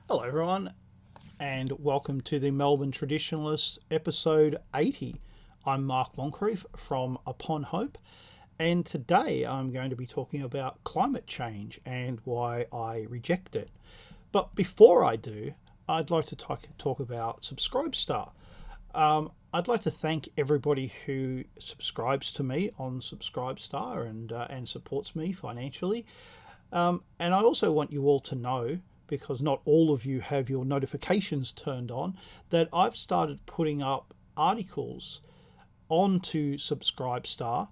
Hello, everyone, and welcome to the Melbourne Traditionalists, episode 80. I'm Mark Moncrief from Upon Hope, and today I'm going to be talking about climate change and why I reject it. But before I do, I'd like to talk about Subscribestar. I'd like to thank everybody who subscribes to me on Subscribestar and supports me financially. And I also want you all to know, because not all of you have your notifications turned on, that I've started putting up articles onto Subscribestar,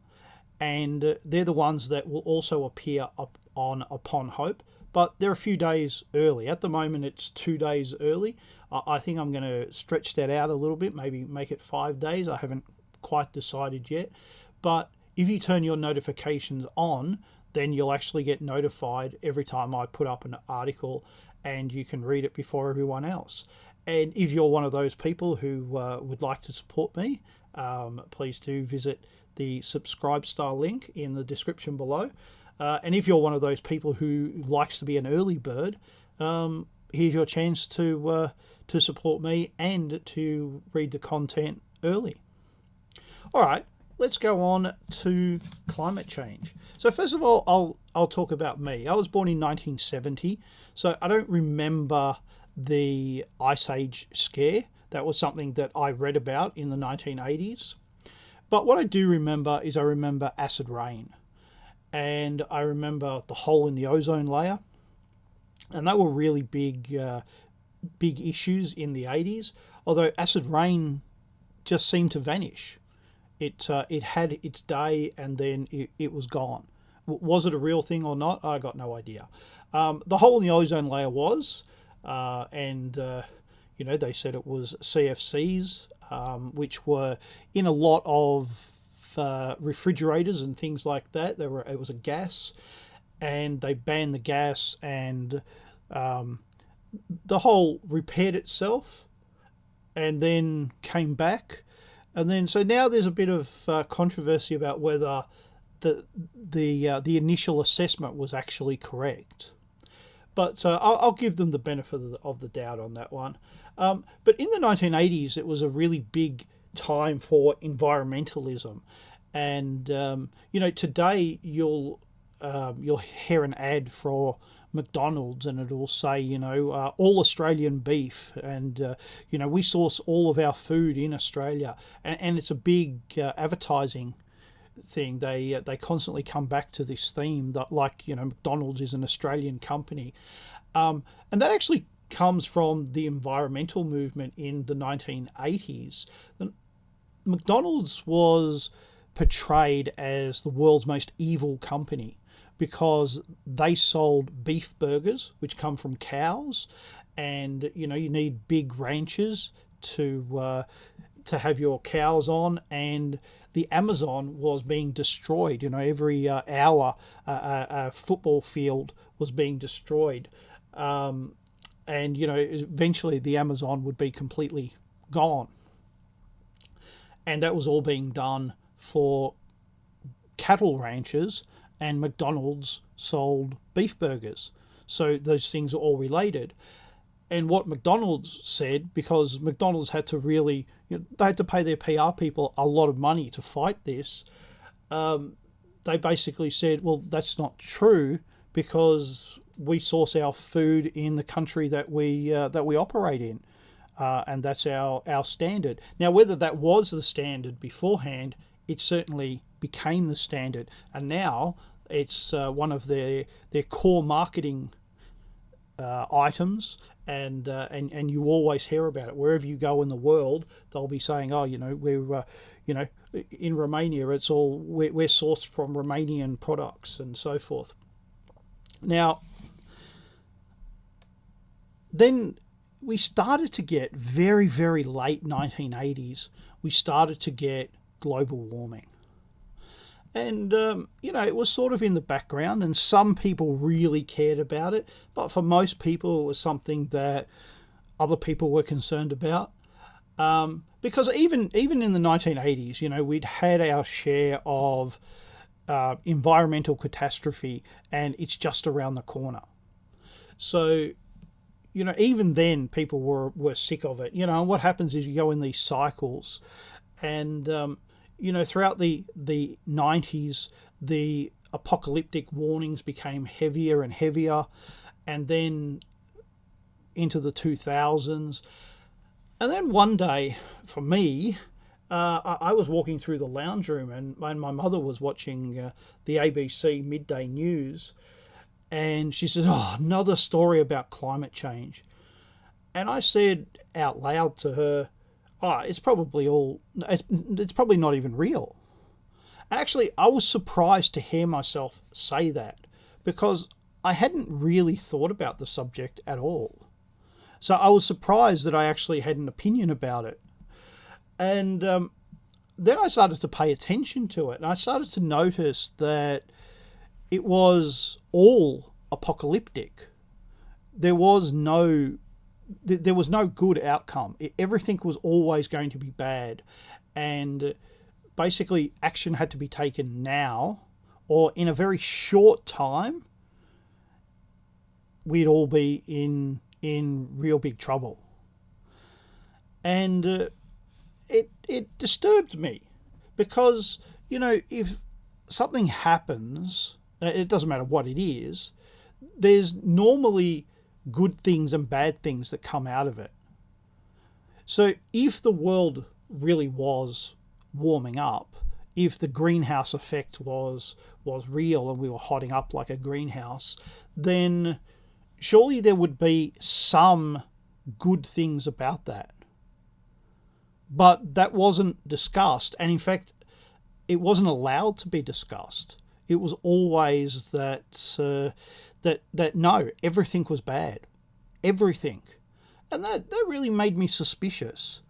and they're the ones that will also appear up on Upon Hope. But they're a few days early. At the moment, it's 2 days early. I think I'm going to stretch that out a little bit, maybe make it 5 days. I haven't quite decided yet. But if you turn your notifications on, then you'll actually get notified every time I put up an article, and you can read it before everyone else. And if you're one of those people who would like to support me, please do visit the Subscribestar link in the description below. And if you're one of those people who likes to be an early bird, here's your chance to support me and to read the content early. All right, let's go on to climate change. So first of all, I'll talk about me. I was born in 1970, so I don't remember the Ice Age scare. That was something that I read about in the 1980s. But what I do remember is I remember acid rain, and I remember the hole in the ozone layer, and they were really big issues in the 80s. Although acid rain just seemed to vanish. It had its day and then it was gone. Was it a real thing or not? I got no idea. The hole in the ozone layer was, and they said it was CFCs, which were in a lot of refrigerators and things like that. It was a gas, and they banned the gas, and the hole repaired itself, and then came back. And then, so now there's a bit of controversy about whether the initial assessment was actually correct. But I'll give them the benefit of the doubt on that one. But in the 1980s, it was a really big time for environmentalism, and today you'll hear an ad for McDonald's, and it'll say, all Australian beef, and we source all of our food in Australia, and it's a big advertising thing. They constantly come back to this theme that, McDonald's is an Australian company, and that actually comes from the environmental movement in the 1980s. McDonald's was portrayed as the world's most evil company, because they sold beef burgers, which come from cows, and you need big ranches to have your cows on, and the Amazon was being destroyed. Every hour a football field was being destroyed, and eventually the Amazon would be completely gone, and that was all being done for cattle ranchers, and McDonald's sold beef burgers. So those things are all related. And what McDonald's said, because McDonald's had to really, they had to pay their PR people a lot of money to fight this, they basically said, well, that's not true, because we source our food in the country that we operate in, and that's our standard. Now, whether that was the standard beforehand, it certainly became the standard, and now it's one of their core marketing items, and you always hear about it wherever you go in the world. They'll be saying, "Oh, we're in Romania, it's all we're sourced from Romanian products," and so forth. Now, then we started to get very, very late 1980s. We started to get global warming. And, it was sort of in the background, and some people really cared about it. But for most people, it was something that other people were concerned about. Because even in the 1980s, we'd had our share of environmental catastrophe, and it's just around the corner. So even then people were sick of it. And what happens is you go in these cycles, and throughout the 90s, the apocalyptic warnings became heavier and heavier, and then into the 2000s. And then one day, for me, I was walking through the lounge room, and my mother was watching the ABC midday news, and she said, "Oh, another story about climate change." And I said out loud to her, "Oh, it's probably not even real." And actually, I was surprised to hear myself say that, because I hadn't really thought about the subject at all. So I was surprised that I actually had an opinion about it. And then I started to pay attention to it, and I started to notice that it was all apocalyptic. There was no good outcome. Everything was always going to be bad, and basically action had to be taken now, or in a very short time we'd all be in real big trouble. And it disturbed me, because if something happens, it doesn't matter what it is, there's normally good things and bad things that come out of it. So if the world really was warming up, if the greenhouse effect was real and we were hotting up like a greenhouse, then surely there would be some good things about that. But that wasn't discussed, and in fact, it wasn't allowed to be discussed. It was always that no, everything was bad, everything, and that really made me suspicious.